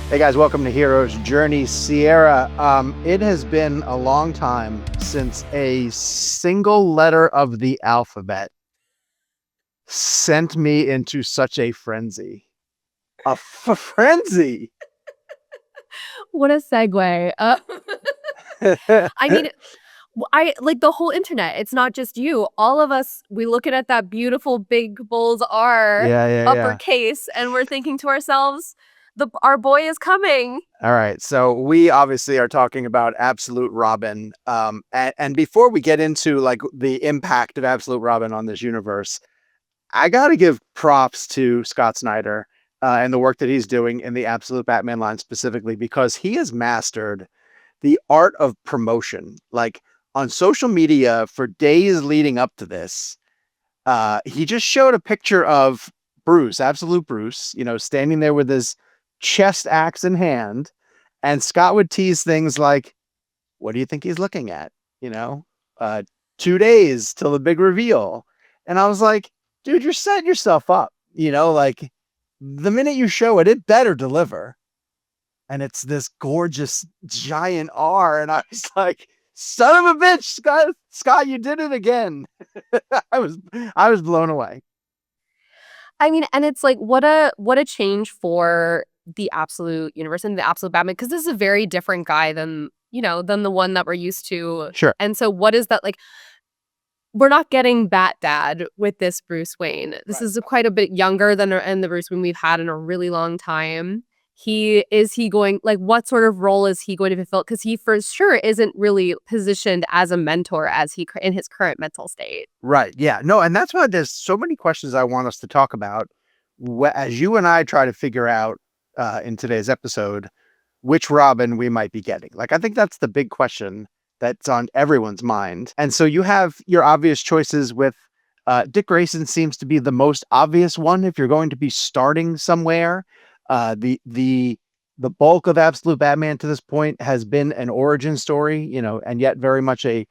Hey guys, welcome to Hero's Journey. Sierra, it has been a long time since a single letter of the alphabet sent me into such a frenzy. A frenzy! What a segue. I mean, I like the whole internet. It's not just you. All of us, we looking at that beautiful big bold R Yeah. uppercase, and we're thinking to ourselves, our boy is coming. All right, so we obviously are talking about Absolute Robin. And before we get into like the impact of Absolute Robin on this universe, I got to give props to Scott Snyder and the work that he's doing in the Absolute Batman line specifically, because he has mastered the art of promotion. Like on social media for days leading up to this, he just showed a picture of Bruce, Absolute Bruce, standing there with his chest axe in hand. And Scott would tease things like, what do you think he's looking at? You know, 2 days till the big reveal. And I was like, dude, you're setting yourself up. Like the minute you show it, it better deliver. And it's this gorgeous giant R. And I was like, son of a bitch, Scott, you did it again. I was blown away. I mean, and it's like what a change for the Absolute universe and the Absolute Batman, because this is a very different guy than the one that we're used to. Sure. And so what is that like? We're not getting Bat Dad with this Bruce Wayne. This is quite a bit younger than the Bruce Wayne we've had in a really long time. What sort of role is he going to fulfill? Because he for sure isn't really positioned as a mentor as he in his current mental state. Right. Yeah. No, and that's why there's so many questions I want us to talk about as you and I try to figure out in today's episode which Robin we might be getting. Like, I think that's the big question that's on everyone's mind. And so you have your obvious choices with Dick Grayson seems to be the most obvious one if you're going to be starting somewhere. The bulk of Absolute Batman to this point has been an origin story, and yet very much a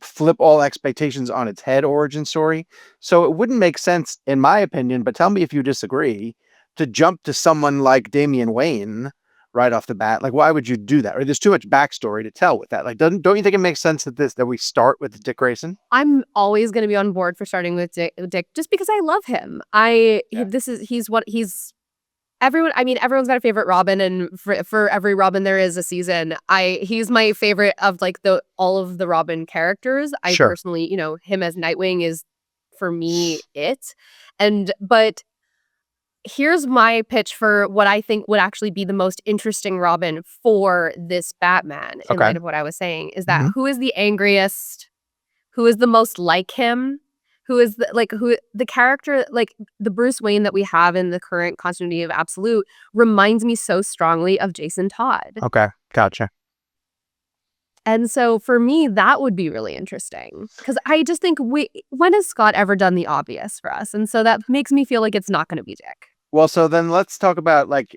flip all expectations on its head origin story. So it wouldn't make sense, in my opinion, but tell me if you disagree, to jump to someone like Damian Wayne right off the bat. Like, why would you do that? Or there's too much backstory to tell with that. Like, don't you think it makes sense that we start with Dick Grayson? I'm always going to be on board for starting with Dick just because I love him. He's everyone. I mean, everyone's got a favorite Robin, and for every Robin there is a season. He's my favorite of like all of the Robin characters. I Sure. personally, him as Nightwing is for me it. But here's my pitch for what I think would actually be the most interesting Robin for this Batman. In Okay. light of what I was saying, is that who is the angriest, who is the most like him, who is the character, like the Bruce Wayne that we have in the current continuity of Absolute reminds me so strongly of Jason Todd. Okay. Gotcha. And so for me, that would be really interesting because I just think when has Scott ever done the obvious for us? And so that makes me feel like it's not going to be Dick. Well, so then let's talk about like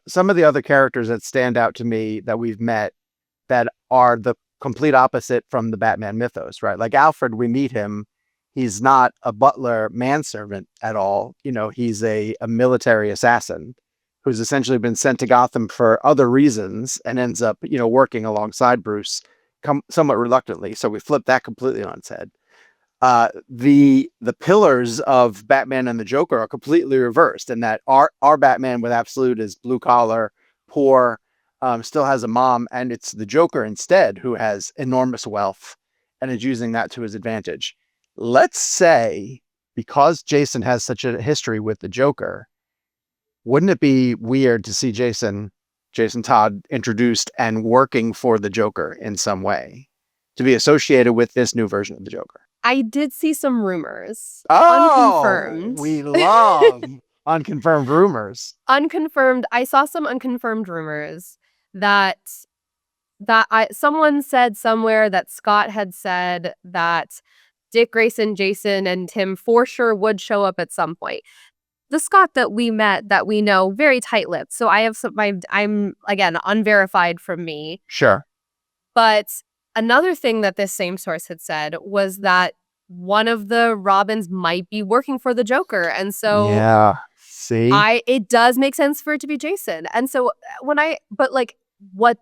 some of the other characters that stand out to me that we've met that are the complete opposite from the Batman mythos, right? Like Alfred, we meet him. He's not a butler manservant at all. He's a military assassin who's essentially been sent to Gotham for other reasons and ends up, working alongside Bruce somewhat reluctantly. So we flip that completely on its head. The pillars of Batman and the Joker are completely reversed, in that our Batman with Absolute is blue collar, poor, still has a mom, and it's the Joker instead who has enormous wealth and is using that to his advantage. Let's say, because Jason has such a history with the Joker, wouldn't it be weird to see Jason Todd introduced and working for the Joker in some way, to be associated with this new version of the Joker? I did see some rumors. Unconfirmed. We love unconfirmed rumors. Unconfirmed. I saw some unconfirmed rumors that someone said somewhere that Scott had said that Dick Grayson, Jason, and Tim for sure would show up at some point. The Scott that we met, that we know, very tight-lipped. So I have I'm again unverified from me. Sure. But another thing that this same source had said was that one of the Robins might be working for the Joker. And so yeah. See? It does make sense for it to be Jason. And so but like, what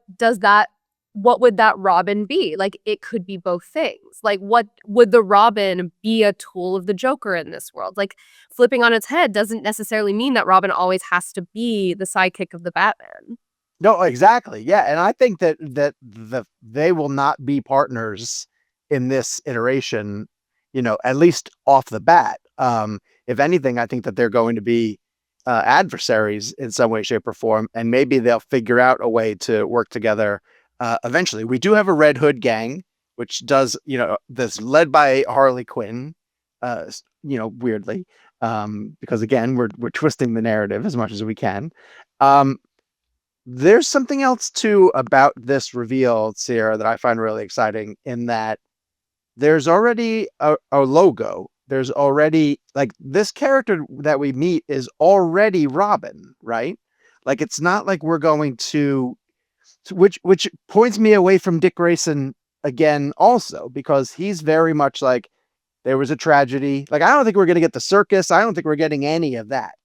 would that Robin be? Like, it could be both things. Like, what would the Robin be a tool of the Joker in this world? Like, flipping on its head doesn't necessarily mean that Robin always has to be the sidekick of the Batman. No, exactly. Yeah, and I think that they will not be partners in this iteration, at least off the bat. If anything, I think that they're going to be adversaries in some way, shape, or form, and maybe they'll figure out a way to work together eventually. We do have a Red Hood gang, which does, that's led by Harley Quinn, weirdly, because again, we're twisting the narrative as much as we can. There's something else too about this reveal, Sierra, that I find really exciting in that there's already a logo. There's already like this character that we meet is already Robin, right? Like it's not like we're going to which points me away from Dick Grayson again also because he's very much like there was a tragedy. Like, I don't think we're going to get the circus. I don't think we're getting any of that,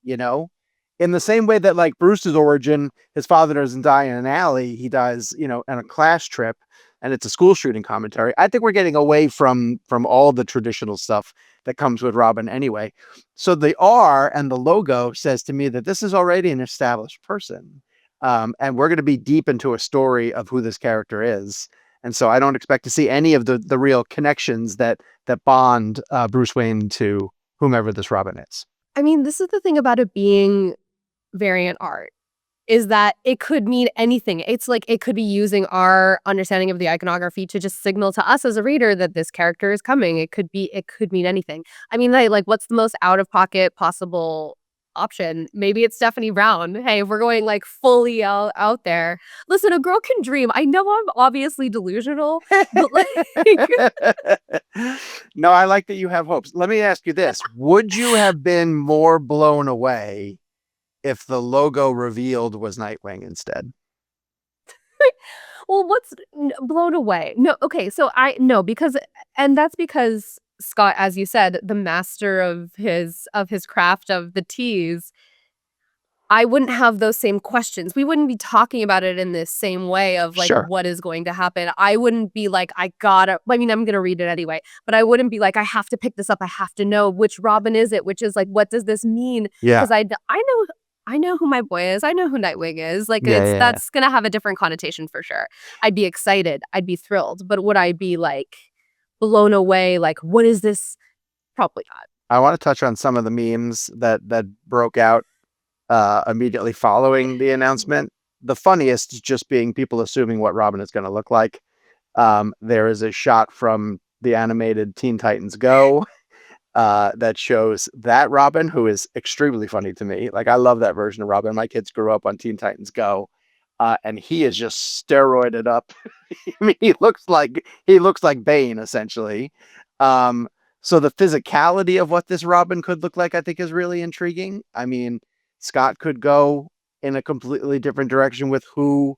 In the same way that, like, Bruce's origin, his father doesn't die in an alley. He dies, on a class trip, and it's a school shooting commentary. I think we're getting away from all the traditional stuff that comes with Robin anyway. So the R and the logo says to me that this is already an established person. And we're going to be deep into a story of who this character is. And so I don't expect to see any of the real connections that bond Bruce Wayne to whomever this Robin is. I mean, this is the thing about it being variant art, is that it could mean anything. It's like it could be using our understanding of the iconography to just signal to us as a reader that this character is coming. It could mean anything. I mean, like what's the most out of pocket possible option? Maybe it's Stephanie Brown. Hey, if we're going like fully out there. Listen, a girl can dream. I know I'm obviously delusional, but like No, I like that you have hopes. Let me ask you this. Would you have been more blown away if the logo revealed was Nightwing instead? Well, what's blown away? No, okay, so that's because Scott, as you said, the master of his craft of the tease, I wouldn't have those same questions. We wouldn't be talking about it in this same way of like Sure. what is going to happen. I wouldn't be like, I'm gonna read it anyway, but I wouldn't be like, I have to pick this up. I have to know which Robin is it, which is like, what does this mean? Yeah. Because I know who my boy is. I know who Nightwing is. Like that's gonna have a different connotation for sure. I'd be excited. I'd be thrilled. But would I be like blown away? Like, what is this? Probably not. I want to touch on some of the memes that broke out immediately following the announcement. The funniest just being people assuming what Robin is going to look like. There is a shot from the animated Teen Titans Go that shows that Robin, who is extremely funny to me. Like, I love that version of Robin. My kids grew up on Teen Titans Go, and he is just steroided up. I mean, he looks like Bane essentially. So the physicality of what this Robin could look like, I think, is really intriguing. I mean, Scott could go in a completely different direction with who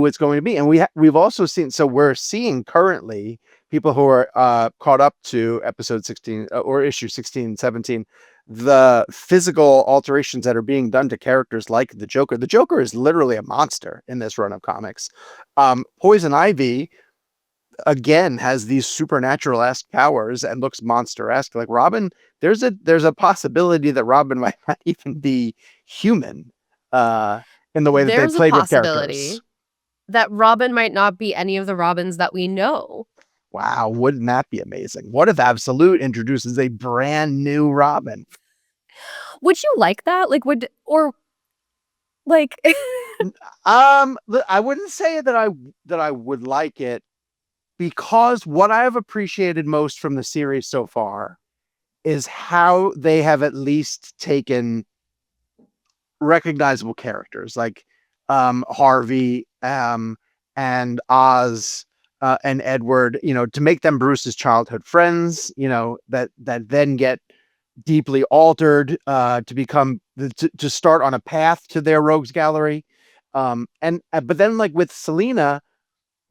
it's going to be, and we've also seen. So we're seeing currently people who are caught up to episode 16 or issue 16 and 17, the physical alterations that are being done to characters like the Joker. The Joker is literally a monster in this run of comics. Poison Ivy again has these supernatural-esque powers and looks monster-esque. Like Robin, there's a possibility that Robin might not even be human in the way that they played with characters. That Robin might not be any of the Robins that we know. Wow, wouldn't that be amazing? What if Absolute introduces a brand new Robin? Would you like that? Like, I wouldn't say that I would like it, because what I have appreciated most from the series so far is how they have at least taken recognizable characters like Harvey and Oz and Edward, to make them Bruce's childhood friends, that then get deeply altered to become to start on a path to their rogues gallery. But then, like with Selena,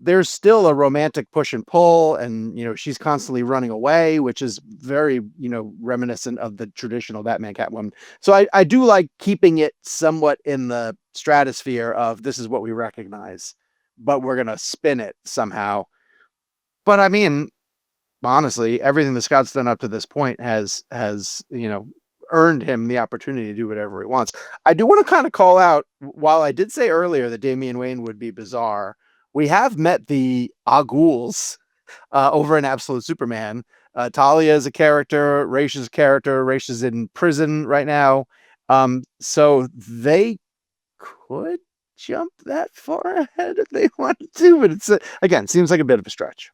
there's still a romantic push and pull, and she's constantly running away, which is very reminiscent of the traditional Batman Catwoman. So I do like keeping it somewhat in the stratosphere of this is what we recognize, but we're gonna spin it somehow. But I mean, honestly, everything that Scott's done up to this point has earned him the opportunity to do whatever he wants. I do want to kind of call out, while I did say earlier that Damian Wayne would be bizarre, we have met the Aghouls over in Absolute Superman. Talia is a character, Raish is a character, Raish is in prison right now. So they could jump that far ahead if they wanted to, but it's again, seems like a bit of a stretch.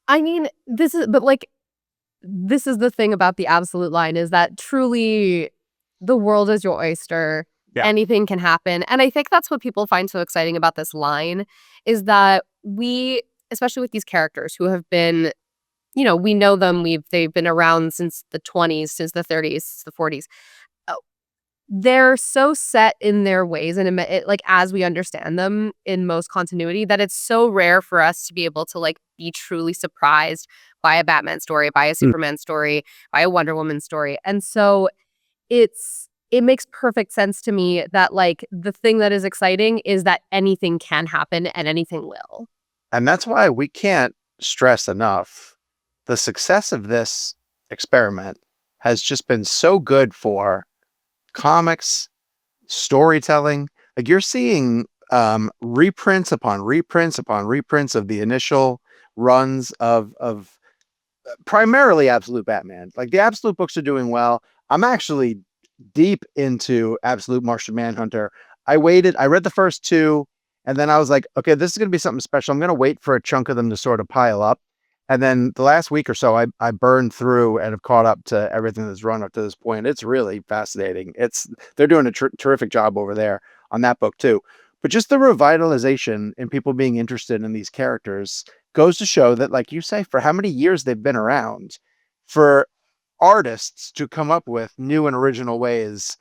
I mean, this is the thing about the Absolute line, is that truly the world is your oyster. Yeah. Anything can happen. And I think that's what people find so exciting about this line, is that we, especially with these characters who have been, we know them, they've been around since the 20s, since the 30s, the 40s. They're so set in their ways and like as we understand them in most continuity, that it's so rare for us to be able to like be truly surprised by a Batman story, by a Superman story, by a Wonder Woman story. And so it makes perfect sense to me that like the thing that is exciting is that anything can happen and anything will. And that's why we can't stress enough the success of this experiment has just been so good for comics, storytelling. Like you're seeing reprints upon reprints upon reprints of the initial runs of primarily Absolute Batman. Like the Absolute books are doing well. I'm actually deep into Absolute Martian Manhunter. I read the first two, and then I was like, okay, this is going to be something special. I'm going to wait for a chunk of them to sort of pile up. And then the last week or so, I burned through and have caught up to everything that's run up to this point. It's really fascinating. They're doing a terrific job over there on that book too. But just the revitalization and people being interested in these characters goes to show that, like you say, for how many years they've been around, for artists to come up with new and original ways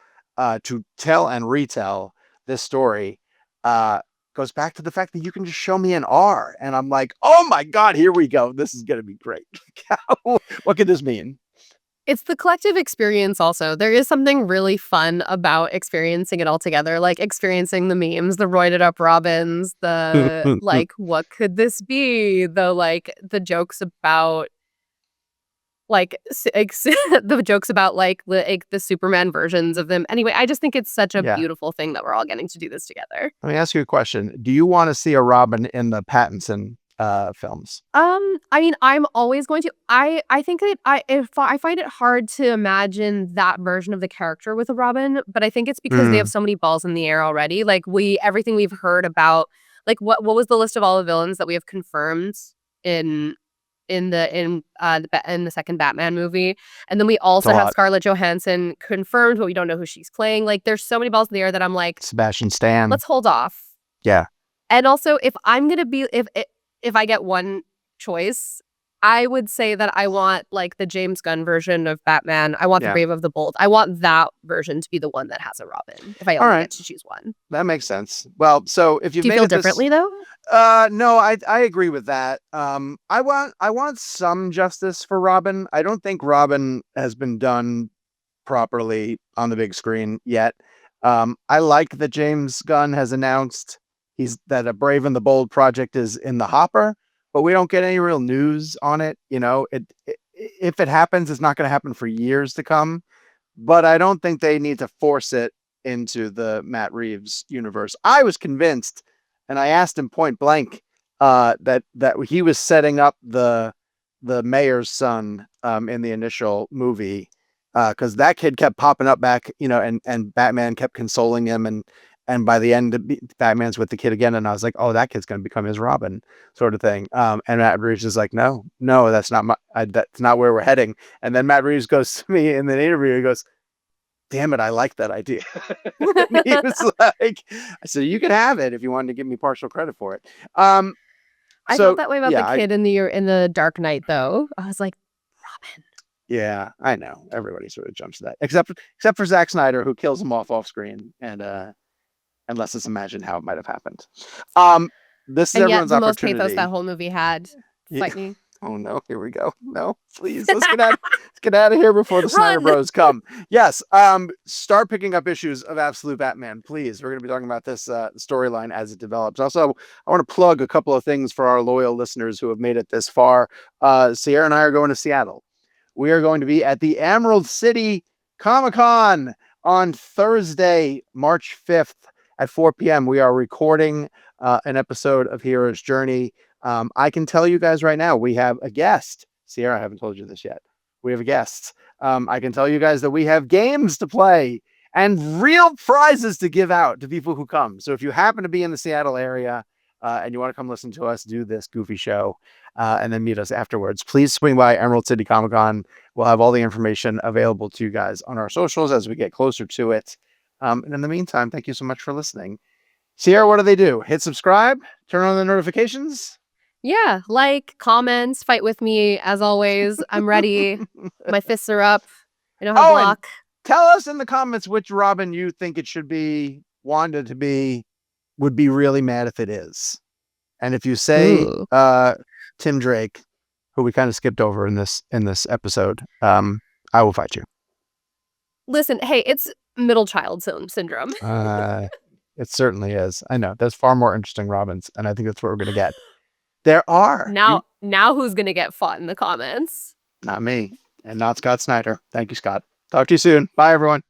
to tell and retell this story goes back to the fact that you can just show me an R and I'm like, oh my God, here we go. This is going to be great. What could this mean? It's the collective experience also. There is something really fun about experiencing it all together, like experiencing the memes, the roided up Robins, the like, what could this be? The jokes about the jokes about the Superman versions of them. Anyway, I just think it's such a beautiful thing that we're all getting to do this together. Let me ask you a question. Do you want to see a Robin in the Pattinson films? I mean, I'm always going to. I think that I find it hard to imagine that version of the character with a Robin, but I think it's because they have so many balls in the air already. Like everything we've heard about, like what was the list of all the villains that we have confirmed in the second Batman movie, and then we also have Scarlett Johansson confirmed, but we don't know who she's playing. Like, there's so many balls in the air that I'm like, Sebastian Stan. Let's hold off. Yeah. And also, if I'm gonna be, if I get one choice, I would say that I want like the James Gunn version of Batman. I want the Brave of the Bold. I want that version to be the one that has a Robin. If I only get to choose one, that makes sense. Well, so if you've do you feel differently though? No, I agree with that. I want some justice for Robin. I don't think Robin has been done properly on the big screen yet. I like that James Gunn has announced that a Brave and the Bold project is in the hopper, but we don't get any real news on it. If it happens, it's not going to happen for years to come. But I don't think they need to force it into the Matt Reeves universe. I was convinced, and I asked him point blank that he was setting up the mayor's son in the initial movie because that kid kept popping up back, and Batman kept consoling him, and by the end, Batman's with the kid again, and I was like, oh, that kid's going to become his Robin, sort of thing. And Matt Reeves is like, no, that's not where we're heading. And then Matt Reeves goes to me in the interview, he goes, damn it, I like that idea. He was like, so you can have it if you wanted to give me partial credit for it. I felt that way about the kid in the Dark Knight, though. I was like, Robin. Yeah, I know. Everybody sort of jumps to that, except for Zack Snyder, who kills him off screen, and lets us imagine how it might have happened. This is And yet everyone's the most pathos opportunity. that whole movie had. Yeah. Fight me. Oh no, here we go. No, please, let's get out of here before the Snyder Run! Bros come. Yes, start picking up issues of Absolute Batman, please. We're going to be talking about this storyline as it develops. Also, I want to plug a couple of things for our loyal listeners who have made it this far. Sierra and I are going to Seattle. We are going to be at the Emerald City Comic-Con on Thursday, March 5th at 4 p.m. We are recording an episode of Hero's Journey. I can tell you guys right now, we have a guest. Sierra, I haven't told you this yet. We have a guest. I can tell you guys that we have games to play and real prizes to give out to people who come. So if you happen to be in the Seattle area and you want to come listen to us do this goofy show and then meet us afterwards, please swing by Emerald City Comic-Con. We'll have all the information available to you guys on our socials as we get closer to it. And in the meantime, thank you so much for listening. Sierra, what do they do? Hit subscribe, turn on the notifications. Yeah, like, comments, fight with me as always. I'm ready. My fists are up. I know how to and block. tell us in the comments which Robin you think it should be, Wanda to be, would be really mad if it is. And if you say Tim Drake, who we kind of skipped over in this episode, I will fight you. Listen, hey, it's middle child syndrome. It certainly is. I know. There's far more interesting Robins, and I think that's what we're going to get. There are. Now who's going to get fought in the comments? Not me, and not Scott Snyder. Thank you, Scott. Talk to you soon. Bye, everyone.